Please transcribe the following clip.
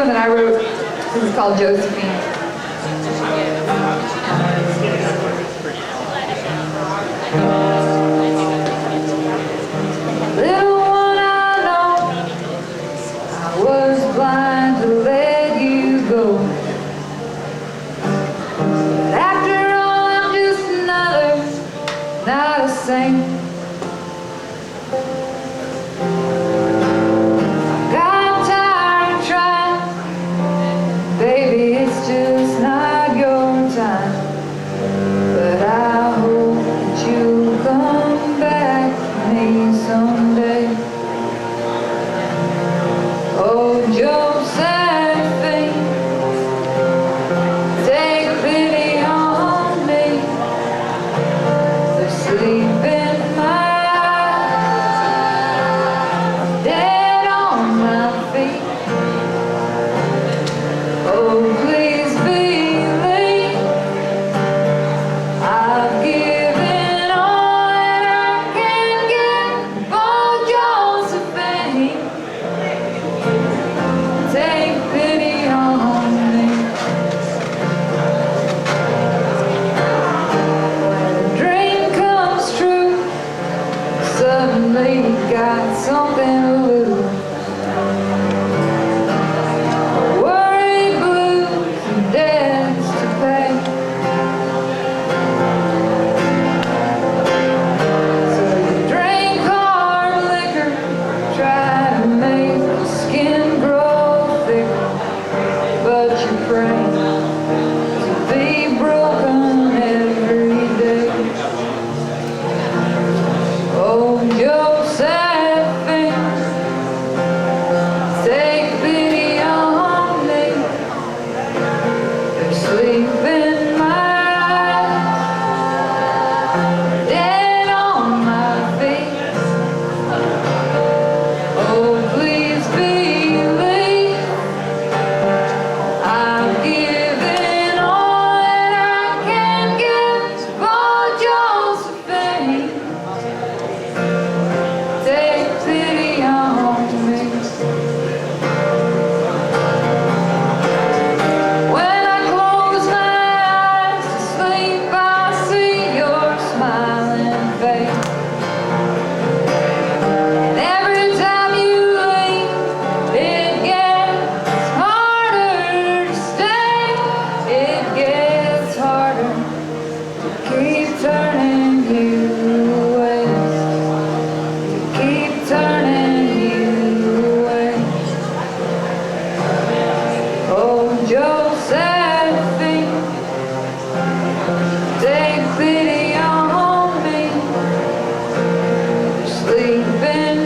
one that I wrote. This is called Josephine. Little one, I know I was blind to let you go. But after all, I'm just another, not a saint. Got tired of trying, baby, it's just not your time. But I hope that you'll come back to me someday. Oh, Josephine, take pity on me for sleeping my eyes, dead on my feet. Oh, please believe I've given all that I can give for Josephine. Take pity on me. When a dream comes true, suddenly you got something to lose. Worry, blues, and debts to pay. So you drink hard liquor, try to make your skin grow thicker, but you pray to be broken every day. Oh, Josephine, take pity on me for sleeping my eyes, dead on my feet. Oh, please believe I've given all that I can give for Josephine. Take pity on me. When I close my eyes to sleep, I see your smiling face. And every time you leave, it gets harder to stay. It gets harder to keep turning you away. Keep turning you away. Oh, Josephine, take pity on me for sleeping